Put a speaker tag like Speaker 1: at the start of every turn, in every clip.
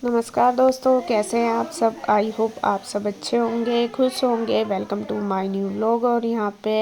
Speaker 1: नमस्कार दोस्तों, कैसे हैं आप सब। आई होप आप सब अच्छे होंगे, खुश होंगे। Welcome to my new vlog. और यहाँ पे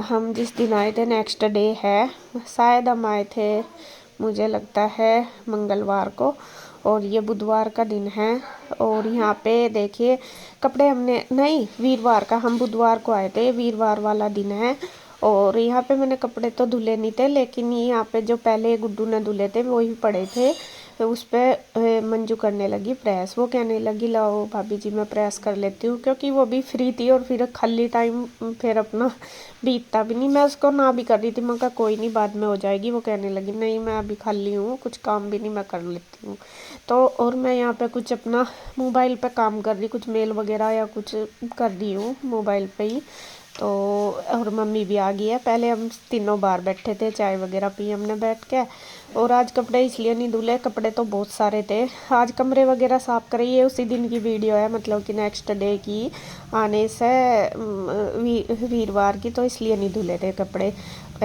Speaker 1: हम जिस दिन आए थे नेक्स्ट डे है, शायद हम आए थे, मुझे लगता है मंगलवार को, और ये बुधवार का दिन है। और यहाँ पे देखिए कपड़े हमने नहीं, वीरवार का, हम बुधवार को आए थे, वीरवार वाला दिन है। और यहाँ पे मैंने कपड़े तो धुले नहीं थे, लेकिन यहाँ पे जो पहले गुड्डू ने धुले थे वही पड़े थे। तो उस पर मंजू करने लगी प्रेस। वो कहने लगी लाओ भाभी जी मैं प्रेस कर लेती हूँ, क्योंकि वो भी फ्री थी और फिर खाली टाइम फिर अपना बीतता भी नहीं। मैं उसको ना भी कर रही थी, मैं कहा कोई नहीं बाद में हो जाएगी। वो कहने लगी नहीं मैं अभी खाली हूँ, कुछ काम भी नहीं, मैं कर लेती हूँ। तो और मैं यहाँ पे कुछ अपना मोबाइल पे काम कर रही, कुछ मेल वगैरह या कुछ कर रही हूँ मोबाइल पे ही। तो और मम्मी भी आ गई है। पहले हम तीनों बाहर बैठे थे, चाय वगैरह पी हमने बैठ के। और आज कपड़े इसलिए नहीं धुले, कपड़े तो बहुत सारे थे। आज कमरे वगैरह साफ़ करी, ये उसी दिन की वीडियो है, मतलब कि नेक्स्ट डे की आने से वीरवार की, तो इसलिए नहीं धुले थे कपड़े।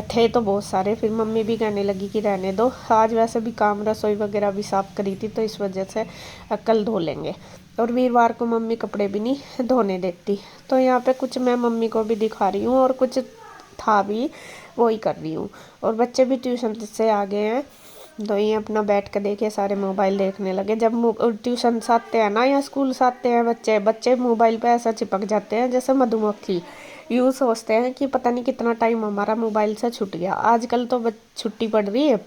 Speaker 1: थे तो बहुत सारे, फिर मम्मी भी कहने लगी कि रहने दो। आज वैसे भी काम रसोई वगैरह भी साफ़ करी थी, तो इस वजह से कल धो लेंगे। और वीरवार को मम्मी कपड़े भी नहीं धोने देती। तो यहाँ पे कुछ मैं मम्मी को भी दिखा रही हूँ, और कुछ था भी वही कर रही हूँ। और बच्चे भी ट्यूशन से आ गए हैं, तो ये अपना बैठ के देखे सारे मोबाइल देखने लगे। जब ट्यूशन से आते हैं ना या स्कूल से आते हैं बच्चे बच्चे मोबाइल पे ऐसा चिपक जाते हैं जैसे मधुमक्खी। यूँ सोचते हैं कि पता नहीं कितना टाइम हमारा मोबाइल से छूट गया। आजकल तो छुट्टी पड़ रही है,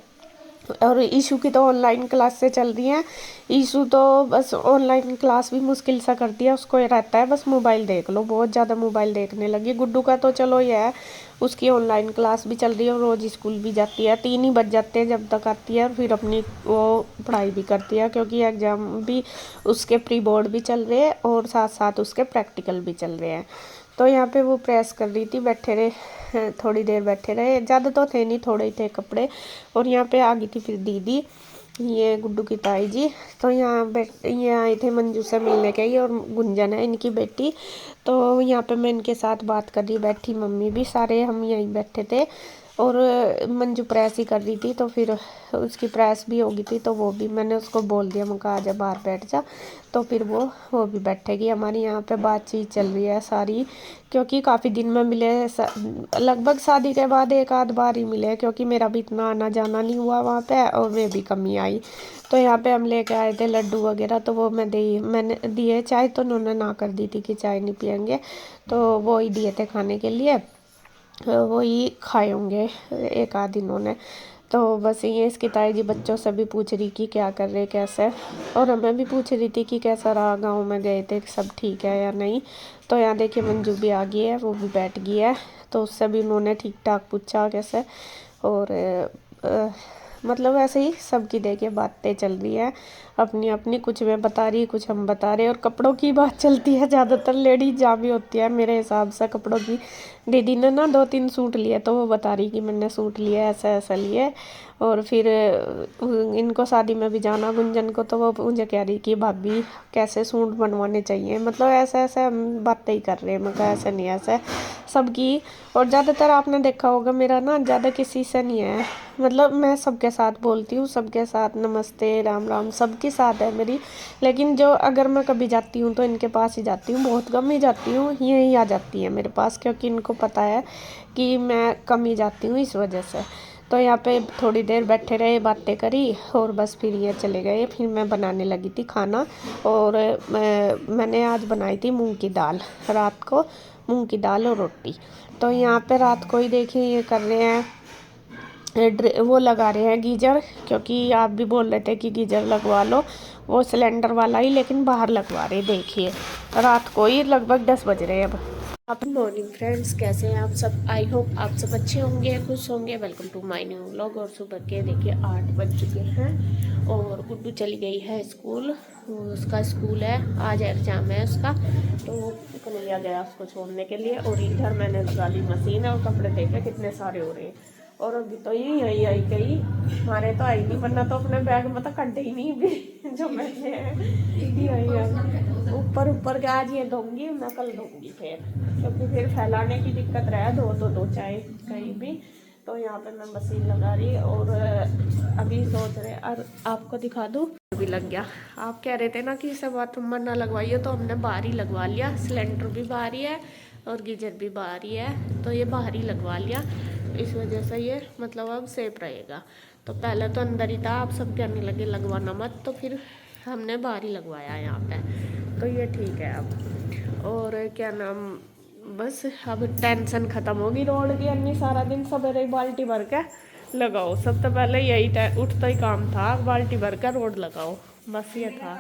Speaker 1: और ईशू की तो ऑनलाइन क्लास से चल रही हैं। ईशू तो बस ऑनलाइन क्लास भी मुश्किल सा करती है, उसको ये रहता है बस मोबाइल देख लो। बहुत ज़्यादा मोबाइल देखने लगी। गुड्डू का तो चलो ये है, उसकी ऑनलाइन क्लास भी चल रही है और रोज़ स्कूल भी जाती है। 3 ही बज जाते हैं जब तक आती है, और फिर अपनी वो पढ़ाई भी करती है, क्योंकि एग्ज़ाम भी उसके प्री बोर्ड भी चल रहे हैं और साथ साथ उसके प्रैक्टिकल भी चल रहे हैं। तो यहाँ पे वो प्रेस कर रही थी, बैठे रहे थोड़ी देर, बैठे रहे। ज़्यादा तो थे नहीं, थोड़े ही थे कपड़े। और यहाँ पे आ गई थी फिर दीदी, ये गुड्डू की ताई जी। तो यहाँ ये आए थे मंजू से मिलने के ही, और गुंजन है इनकी बेटी। तो यहाँ पे मैं इनके साथ बात कर रही बैठी, मम्मी भी, सारे हम यहीं बैठे थे। और मंजू प्रेस ही कर रही थी, तो फिर उसकी प्रेस भी हो गई थी, तो वो भी मैंने उसको बोल दिया, मैं कहा आजा बाहर बैठ जा। तो फिर वो भी बैठेगी। हमारी यहाँ पे बातचीत चल रही है सारी, क्योंकि काफ़ी दिन में मिले, लगभग शादी के बाद एक आध बार ही मिले, क्योंकि मेरा भी इतना आना जाना नहीं हुआ वहाँ पे, और मैं भी कमी आई। तो यहाँ पे हम लेके आए थे लड्डू वगैरह, तो वो मैंने दिए। चाय तो उन्होंने ना कर दी थी कि चाय नहीं पियेंगे, तो वो ही दिए थे खाने के लिए। वही खाए होंगे एक आध दिनों ने। तो बस ये इसकी ताई जी बच्चों से भी पूछ रही कि क्या कर रहे कैसे, और हमें भी पूछ रही थी कि कैसा रहा, गांव में गए थे सब ठीक है या नहीं। तो यहाँ देखिए मंजू भी आ गई है, वो भी बैठ गई है। तो उससे भी उन्होंने ठीक ठाक पूछा कैसे। और मतलब ऐसे ही सबकी देखिए बातें चल रही है अपनी अपनी, कुछ मैं बता रही कुछ हम बता रहे। और कपड़ों की बात चलती है, ज़्यादातर लेडीज जहाँ भी होती है मेरे हिसाब से कपड़ों की। दीदी ने ना 2-3 सूट लिए, तो वो बता रही कि मैंने सूट लिया ऐसा ऐसा लिए। और फिर इनको शादी में भी जाना गुंजन को, तो वो मुझे कह रही कि भाभी कैसे सूट बनवाने चाहिए, मतलब ऐसे ऐसे हम बातें ही कर रहे हैं। मैं कहा ऐसा नहीं, ऐसा सबकी। और ज़्यादातर आपने देखा होगा मेरा ना ज़्यादा किसी से नहीं है, मतलब मैं सबके साथ बोलती हूँ, सबके साथ नमस्ते राम राम सबके साथ है मेरी। लेकिन जो अगर मैं कभी जाती हूँ तो इनके पास ही जाती हूँ, बहुत कम ही जाती हूँ, यहीं आ जाती है मेरे पास, क्योंकि इनको पता है कि मैं कम ही जाती हूँ इस वजह से। तो यहाँ पे थोड़ी देर बैठे रहे, बातें करी, और बस फिर ये चले गए। फिर मैं बनाने लगी थी खाना। और मैंने आज बनाई थी मूंग की दाल, रात को मूंग की दाल और रोटी। तो यहाँ पे रात को ही देखिए ये कर रहे हैं, वो लगा रहे हैं गीजर, क्योंकि आप भी बोल रहे थे कि गीजर लगवा लो, वो सिलेंडर वाला ही, लेकिन बाहर लगवा रहे। देखिए रात को ही लगभग 10 बज रहे हैं अब। गुड मॉर्निंग फ्रेंड्स, कैसे हैं आप सब। आई होप आप सब अच्छे होंगे, खुश होंगे। Welcome to my new vlog. और सुबह के देखिए 8 बज चुके हैं, और गुड्डू चली गई है स्कूल। उसका स्कूल है, आज एग्ज़ाम है उसका, तो कन्हैया गया उसको छोड़ने के लिए। और इधर मैंने लगा ली मशीन, और कपड़े देखे कितने सारे हो रहे हैं। और अभी तो यही आई गई, हमारे तो आई नहीं, वरना तो अपने बैग में तो कड्डे ही नहीं भी जो मैंने ऊपर ऊपर के आज ये धोंगी, मैं कल धोंगी फिर, क्योंकि फिर फैलाने की दिक्कत रहे, दो तो दो चाहे कहीं भी। तो यहाँ पे मैं मशीन लगा रही और अभी सोच रहे और आपको दिखा दूँ भी लग गया। आप कह रहे थे ना कि इसे बाथरूम में ना लगवाइए, तो हमने बाहर ही लगवा लिया। सिलेंडर भी बाहर ही है और गीजर भी बाहर ही है, तो ये बाहर ही लगवा लिया। इस वजह से ये मतलब अब सेफ रहेगा। तो पहले तो अंदर ही था, आप सब कहने लगे लगवाना मत, तो फिर हमने बाहर ही लगवाया यहाँ पे, तो ये ठीक है अब। और क्या नाम, बस अब टेंशन ख़त्म होगी रोड की। अन्नी सारा दिन सवेरे बाल्टी भर के लगाओ, सब तो पहले यही उठता ही काम था, बाल्टी भर के रोड लगाओ, बस ये था।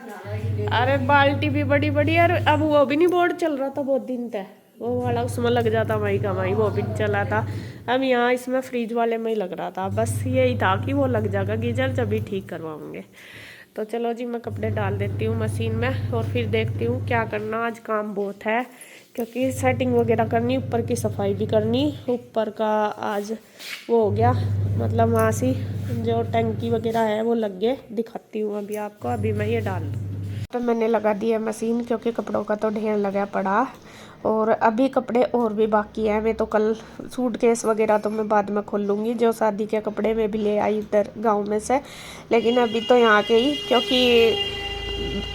Speaker 1: अरे बाल्टी भी बड़ी बड़ी, और अब वो भी नहीं बोर्ड चल रहा था बहुत दिन तक, वो वाला उसमें लग जाता वही का वही, वो भी चला था। अब यहाँ इसमें फ्रिज वाले में ही लग रहा था, बस यही था कि वो लग जाएगा गीजर जब भी ठीक करवाऊँगे। तो चलो जी, मैं कपड़े डाल देती हूँ मशीन में और फिर देखती हूँ क्या करना। आज काम बहुत है क्योंकि सेटिंग वगैरह करनी, ऊपर की सफाई भी करनी। ऊपर का आज वो हो गया, मतलब वहाँ से जो टंकी वगैरह है वो लग गए। दिखाती हूँ अभी आपको, अभी मैं ये डाल दूँ। तो मैंने लगा दी है मशीन, क्योंकि कपड़ों का तो ढेर लगा पड़ा और अभी कपड़े और भी बाकी हैं। मैं तो कल सूटकेस वगैरह तो मैं बाद में खोल लूँगी, जो शादी के कपड़े मैं भी ले आई इधर गांव में से, लेकिन अभी तो यहाँ के ही, क्योंकि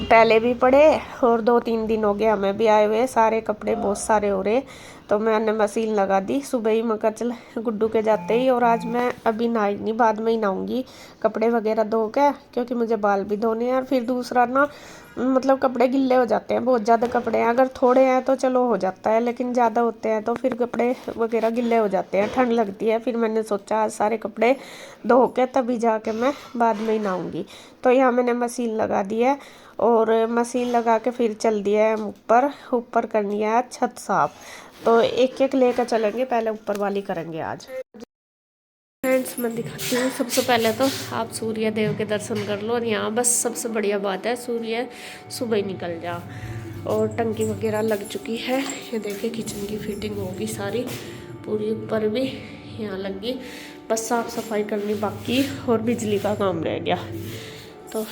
Speaker 1: पहले भी पड़े और 2-3 दिन हो गए हमें भी आए हुए, सारे कपड़े बहुत सारे हो रहे। तो मैंने मशीन लगा दी सुबह ही, मैं चल गुड्डू के जाते ही। और आज मैं अभी नहाई नहीं, बाद में ही नहाऊंगी कपड़े वगैरह धो के, क्योंकि मुझे बाल भी धोने हैं। और फिर दूसरा ना, मतलब कपड़े गिल्ले हो जाते हैं, बहुत ज़्यादा कपड़े हैं। अगर थोड़े हैं तो चलो हो जाता है, लेकिन ज़्यादा होते हैं तो फिर कपड़े वगैरह गिल्ले हो जाते हैं, ठंड लगती है। फिर मैंने सोचा आज सारे कपड़े धो के तभी जाके मैं बाद में ही नहाऊंगी। तो यहाँ मैंने मशीन लगा दी है और मशीन लगा के फिर चल दिया है ऊपर। ऊपर करनी है छत साफ, तो एक एक लेकर चलेंगे, पहले ऊपर वाली करेंगे आज। फ्रेंड्स मैं दिखाती हूँ। सबसे पहले तो आप सूर्य देव के दर्शन कर लो, और यहाँ बस सबसे बढ़िया बात है सूर्य सुबह ही निकल जा। और टंकी वगैरह लग चुकी है, ये देखिए किचन की फिटिंग होगी सारी पूरी, ऊपर भी यहाँ लगी, बस साफ सफाई करनी बाकी और बिजली का काम रह गया। तो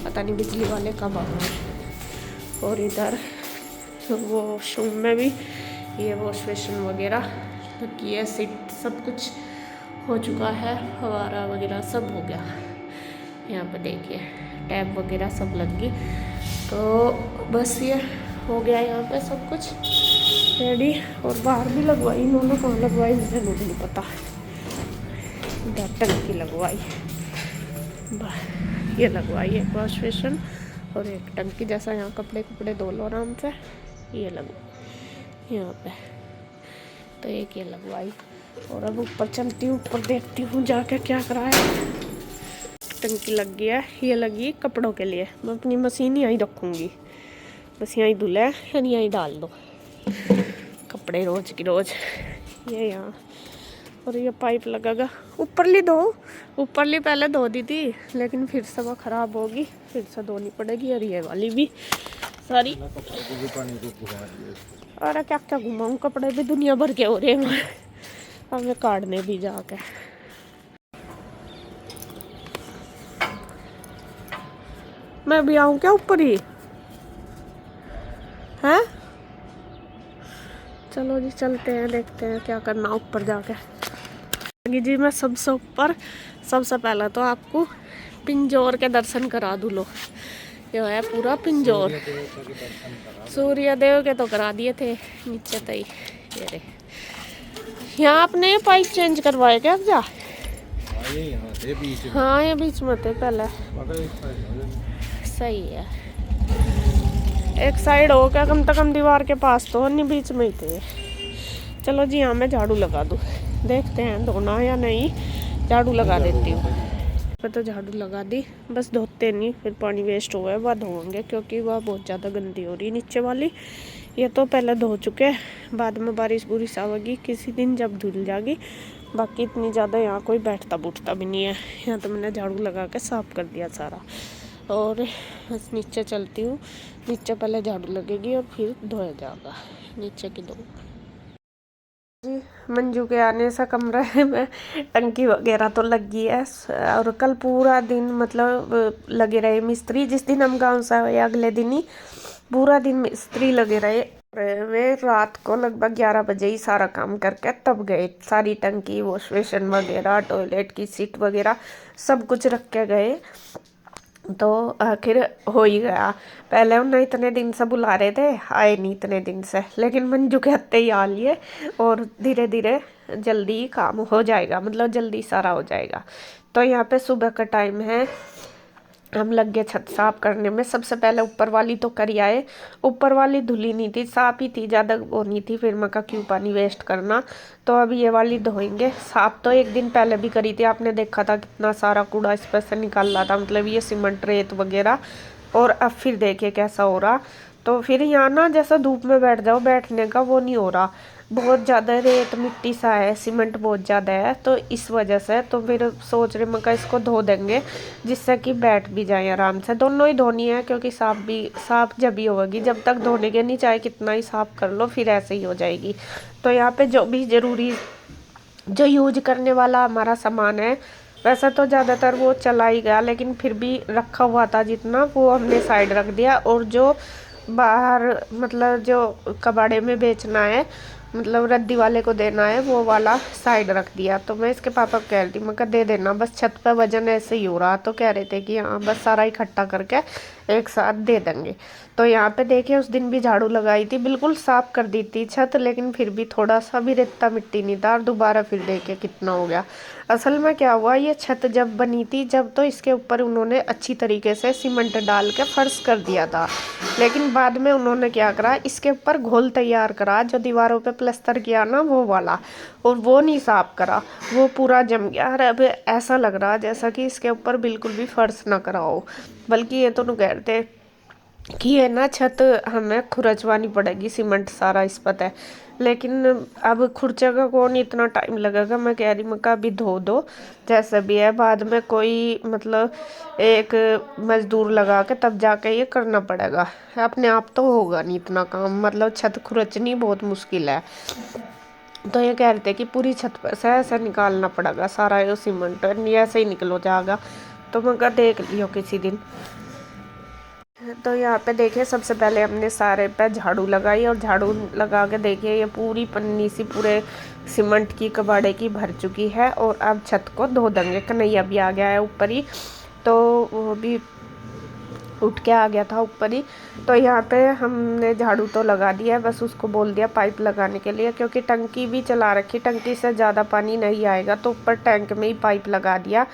Speaker 1: पता नहीं बिजली वाले कब आएंगे। और इधर वॉशरूम में भी ये वॉश बेसिन वगैरह लगी है, सीट सब कुछ हो चुका है, फवारा वगैरह सब हो गया। यहाँ पे देखिए टैप वगैरह सब लग गई, तो बस ये हो गया यहाँ पे सब कुछ रेडी। और बाहर भी लगवाई इन्होंने, कहाँ लगवाई मुझे नहीं पता, टंकी लगवाई, ये लगवाई एक वॉश बेसिन और एक टंकी जैसा, यहाँ कपड़े धो लो आराम से, ये लगवाई यहाँ पे, तो एक ये लगवाई। और अब ऊपर चलती हूँ, ऊपर देखती हूँ जाके क्या करा है। टंकी लग गई है, ये लगी कपड़ों के लिए, मैं अपनी मशीन यहीं रखूँगी, बस यहीं धुले यानी यहीं डाल दो कपड़े रोज की रोज, ये यहाँ। और ये पाइप लगेगा ऊपरली ऊपरली पहले धो दी थी, लेकिन फिर से वो ख़राब होगी, फिर से धोनी पड़ेगी। और ये वाली भी सारी, अरे क्या क्या घुमाऊँ, कपड़े भी दुनिया भर के हो रहे हैं हमें काटने भी जाके। मैं भी आऊँ क्या ऊपर ही है? चलो जी चलते हैं, देखते हैं क्या करना ऊपर जाके। जी मैं सबसे ऊपर, सबसे पहले तो आपको पिंजौर के दर्शन करा दूँ। लो ये है पूरा पिंजौर, सूर्य देव के तो करा दिए थे नीचे तई। ये यहाँ आपने पाइप चेंज करवाए क्या अब जा? हाँ ये बीच में थे पहले, सही है। एक साइड हो क्या, कम से कम दीवार के पास तो नहीं, बीच में ही थे। चलो जी यहाँ मैं झाड़ू लगा दूँ, देखते हैं धोना या नहीं, झाड़ू लगा देती हूँ। मैं तो झाड़ू लगा दी, बस धोते नहीं फिर पानी वेस्ट हो गया, वह धोएंगे क्योंकि वह बहुत ज़्यादा गंदी हो रही नीचे वाली। ये तो पहले धो चुके, बाद में बारिश बुरिश आवेगी किसी दिन जब धुल जाएगी। बाकी इतनी ज़्यादा यहाँ कोई बैठता बूठता भी नहीं है, यहाँ तो मैंने झाड़ू लगा के साफ़ कर दिया सारा। और बस नीचे चलती हूँ, नीचे पहले झाड़ू लगेगी और फिर धोया जाएगा नीचे की दो। जी मंजू के आने से कमरे में टंकी वगैरह तो लग गई है। और कल पूरा दिन मतलब लगे रहे मिस्त्री, जिस दिन हम गांव से आए अगले दिन ही पूरा दिन मिस्त्री लगे रहे। मैं रात को लगभग 11 बजे ही सारा काम करके तब गए। सारी टंकी, वॉश बेसिन वगैरह, टॉयलेट की सीट वगैरह सब कुछ रख के गए। तो आखिर हो ही गया। पहले उन्हें इतने दिन से बुला रहे थे, आए नहीं इतने दिन से, लेकिन मंजू के हत्ते ही आ लिए। और धीरे धीरे जल्दी ही काम हो जाएगा, मतलब जल्दी सारा हो जाएगा। तो यहाँ पे सुबह का टाइम है, हम लग गए छत साफ करने में। सबसे पहले ऊपर वाली तो करी आए। ऊपर वाली धुली नहीं थी, साफ ही थी, ज़्यादा वो नहीं थी। फिर मैं कहा क्यों पानी वेस्ट करना, तो अभी ये वाली धोएंगे। साफ तो एक दिन पहले भी करी थी, आपने देखा था कितना सारा कूड़ा इस पर से निकाल रहा था, मतलब ये सीमेंट रेत वगैरह। और अब फिर देखिए कैसा हो रहा। तो फिर यहाँ ना जैसा धूप में बैठ जाओ, बैठने का वो नहीं हो रहा। बहुत ज़्यादा रेत मिट्टी सा है, सीमेंट बहुत ज़्यादा है, तो इस वजह से तो फिर सोच रहे मैं कहा इसको धो देंगे, जिससे कि बैठ भी जाए आराम से। दोनों ही धोनी है, क्योंकि साफ जब ही होगी, जब तक धोने के नहीं, चाहे कितना ही साफ कर लो फिर ऐसे ही हो जाएगी। तो यहाँ पे जो भी ज़रूरी, जो यूज करने वाला हमारा सामान है, वैसे तो ज़्यादातर वो चला ही गया, लेकिन फिर भी रखा हुआ था जितना, वो हमने साइड रख दिया। और जो बाहर मतलब जो कबाड़े में बेचना है, मतलब रद्दी वाले को देना है, वो वाला साइड रख दिया। तो मैं इसके पापा को कह रही थी, मैं कहा दे देना, बस छत पे वजन ऐसे ही हो रहा। तो कह रहे थे कि हाँ बस सारा इकट्ठा करके एक साथ दे देंगे। तो यहाँ पे देखिए उस दिन भी झाड़ू लगाई थी, बिल्कुल साफ कर दी थी छत, लेकिन फिर भी थोड़ा सा भी रेता मिट्टी नहीं था। और दोबारा फिर देखिए कितना हो गया। असल में क्या हुआ, ये छत जब बनी थी, जब तो इसके ऊपर उन्होंने अच्छी तरीके से सीमेंट डाल के फर्श कर दिया था। लेकिन बाद में उन्होंने क्या करा, इसके ऊपर घोल तैयार करा, जो दीवारों पे प्लस्तर किया ना वो वाला, और वो नहीं साफ करा, वो पूरा जम गया। और अब ऐसा लग रहा जैसा कि इसके ऊपर बिल्कुल भी फर्श ना करा हो। बल्कि ये तो कह रहे थे कि ये ना छत हमें खुरचवानी पड़ेगी, सीमेंट सारा इस पता है। लेकिन अब खुरचेगा कौन, इतना टाइम लगेगा। मैं कह रही, मैं कहा अभी धो दो जैसा भी है, बाद में कोई मतलब एक मजदूर लगा के तब जाके ये करना पड़ेगा, अपने आप तो होगा नहीं इतना काम, मतलब छत खुरचनी बहुत मुश्किल है। तो ये कह रहे थे कि पूरी छत पर से ऐसा निकालना पड़ेगा सारा ये सीमेंट, नहीं ऐसे ही निकलो जाएगा। तो मैं कहा देख लियो किसी दिन। तो यहाँ पे देखिए सबसे पहले हमने सारे पे झाड़ू लगाई, और झाड़ू लगा के देखिए ये पूरी पन्नी सी पूरे सीमेंट की कबाड़े की भर चुकी है। और अब छत को धो देंगे। कन्हैया भी आ गया है ऊपर ही, तो वो भी उठ के आ गया था ऊपर ही। तो यहाँ पे हमने झाड़ू तो लगा दिया है, बस उसको बोल दिया पाइप लगाने के लिए, क्योंकि टंकी भी चला रखी, टंकी से ज़्यादा पानी नहीं आएगा, तो ऊपर टैंक में ही पाइप लगा दिया,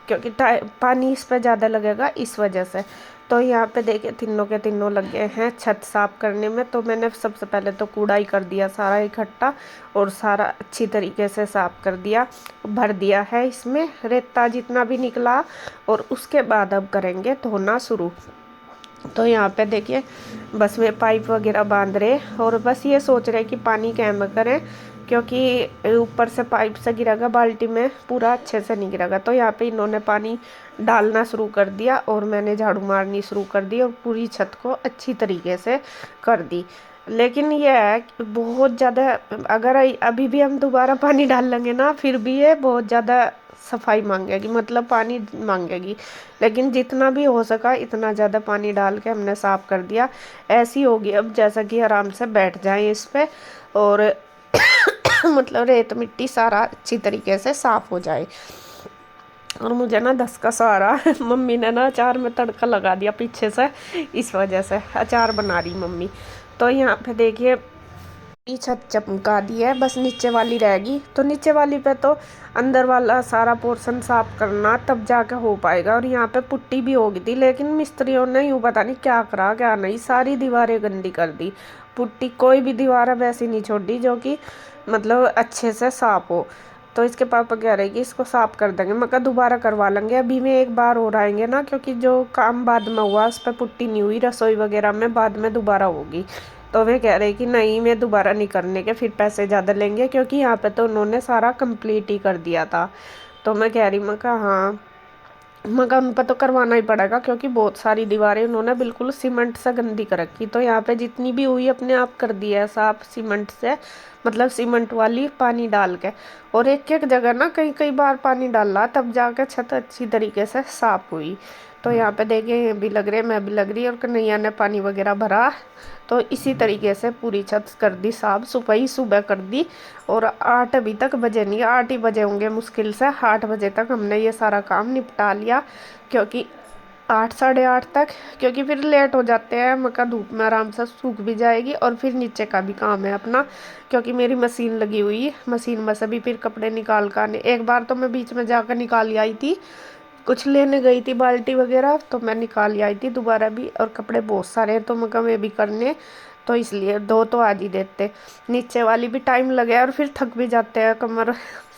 Speaker 1: क्योंकि पानी इस पर ज़्यादा लगेगा इस वजह से। तो यहाँ पे देखिए तीनों के तीनों लग गए हैं छत साफ करने में। तो मैंने सबसे पहले तो कूड़ा ही कर दिया सारा इकट्ठा, और सारा अच्छी तरीके से साफ कर दिया, भर दिया है इसमें रेता जितना भी निकला। और उसके बाद अब करेंगे धोना शुरू। तो यहाँ पे देखिए बस वे पाइप वगैरह बांध रहे, और बस ये सोच रहे कि पानी कैम करें, क्योंकि ऊपर से पाइप से गिरेगा बाल्टी में, पूरा अच्छे से नहीं गिरेगा। तो यहाँ पे इन्होंने पानी डालना शुरू कर दिया, और मैंने झाड़ू मारनी शुरू कर दी, और पूरी छत को अच्छी तरीके से कर दी। लेकिन ये है कि बहुत ज़्यादा, अगर अभी भी हम दोबारा पानी डाल लेंगे ना, फिर भी ये बहुत ज़्यादा सफाई मांगेगी, मतलब पानी मांगेगी। लेकिन जितना भी हो सका इतना ज़्यादा पानी डाल के हमने साफ़ कर दिया। ऐसी होगी अब जैसा कि आराम से बैठ जाए इस पे, और मतलब रेत मिट्टी सारा अच्छी तरीके से साफ़ हो जाए। और मुझे ना धसका आ रहा मम्मी ने ना अचार में तड़का लगा दिया पीछे से, इस वजह से अचार बना रही मम्मी। तो यहाँ पे देखिए छत चमका दी है, बस नीचे वाली रहेगी। तो नीचे वाली पे तो अंदर वाला सारा पोर्शन साफ करना, तब जाके हो पाएगा। और यहाँ पे पुट्टी भी होगी थी, लेकिन मिस्त्रियों ने यूँ पता नहीं क्या करा क्या नहीं, सारी दीवारें गंदी कर दी। पुट्टी कोई भी दीवार अब ऐसी नहीं छोड़ी जो कि मतलब अच्छे से साफ हो। तो इसके पापा कह रहे कि इसको साफ कर देंगे। मैं कहा दोबारा करवा लेंगे, अभी में एक बार और आएंगे ना, क्योंकि जो काम बाद में हुआ उस पर पुट्टी नहीं हुई, रसोई वगैरह में बाद में दोबारा होगी। तो वे कह रहे कि नहीं मैं दोबारा नहीं करने के, फिर पैसे ज़्यादा लेंगे, क्योंकि यहाँ पे तो उन्होंने सारा कंप्लीट ही कर दिया था। तो मैं कह रही, मैं कहा हाँ, मैं कहा उन पर तो करवाना ही पड़ेगा, क्योंकि बहुत सारी दीवारें उन्होंने बिल्कुल सीमेंट से गंदी कर रखी। तो यहाँ पे जितनी भी हुई अपने आप कर दी है साफ सीमेंट से, मतलब सीमेंट वाली पानी डाल के। और एक एक जगह ना कई कई बार पानी डाला तब जाकर छत अच्छी तरीके से साफ हुई। तो यहाँ पे देखिए ये भी लग रही है, मैं भी लग रही है, और कन्हैया ने पानी वगैरह भरा। तो इसी तरीके से पूरी छत कर दी साफ, सुबह कर दी। और 8 अभी तक बजे नहीं, 8 ही बजे होंगे मुश्किल से। 8 बजे तक हमने ये सारा काम निपटा लिया, क्योंकि 8 साढ़े 8 तक, क्योंकि फिर लेट हो जाते हैं। मक्का धूप में आराम से सूख भी जाएगी। और फिर नीचे का भी काम है अपना, क्योंकि मेरी मशीन लगी हुई है, मशीन में से भी फिर कपड़े निकाल कर आने। एक बार तो मैं बीच में जाकर निकाल आई थी, कुछ लेने गई थी बाल्टी वगैरह, तो मैं निकाल आई थी दोबारा भी। और कपड़े बहुत सारे हैं तो मक्का में भी करने, तो इसलिए 2 तो आज ही देते। नीचे वाली भी टाइम लगे और फिर थक भी जाते हैं, कमर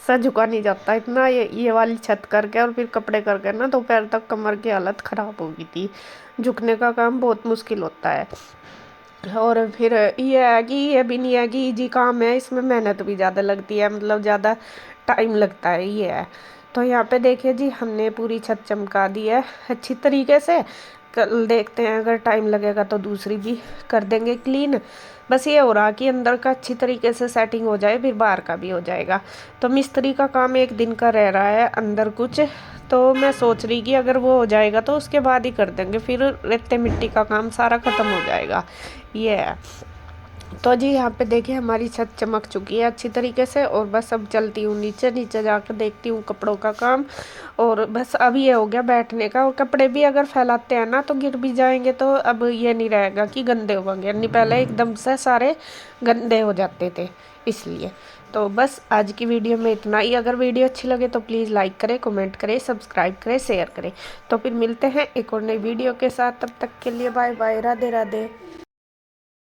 Speaker 1: से झुका नहीं जाता इतना। ये वाली छत करके और फिर कपड़े करके ना दोपहर तक कमर की हालत ख़राब हो गई थी। झुकने का काम बहुत मुश्किल होता है। और फिर ये है कि ये भी नहीं है कि इजी काम है, इसमें मेहनत भी ज़्यादा लगती है, मतलब ज़्यादा टाइम लगता है, ये है। तो यहाँ पे देखिए जी हमने पूरी छत चमका दी है अच्छी तरीके से। कल देखते हैं, अगर टाइम लगेगा तो दूसरी भी कर देंगे क्लीन। बस ये हो रहा कि अंदर का अच्छी तरीके से सेटिंग हो जाए, फिर बाहर का भी हो जाएगा। तो मिस्त्री का काम एक दिन का रह रहा है अंदर कुछ। तो मैं सोच रही कि अगर वो हो जाएगा तो उसके बाद ही कर देंगे, फिर रेते मिट्टी का काम सारा ख़त्म हो जाएगा, ये है। तो जी यहाँ पे देखिए हमारी छत चमक चुकी है अच्छी तरीके से। और बस अब चलती हूँ नीचे, नीचे जाकर देखती हूँ कपड़ों का काम। और बस अब ये हो गया बैठने का। और कपड़े भी अगर फैलाते हैं ना तो गिर भी जाएंगे, तो अब ये नहीं रहेगा कि गंदे होंगे, नहीं पहले एकदम से सारे गंदे हो जाते थे, इसलिए। तो बस आज की वीडियो में इतना ही। अगर वीडियो अच्छी लगे तो प्लीज़ लाइक करें, कमेंट करें, सब्सक्राइब करें, शेयर करें। तो फिर मिलते हैं एक और नई वीडियो के साथ, तब तक के लिए बाय बाय, राधे राधे।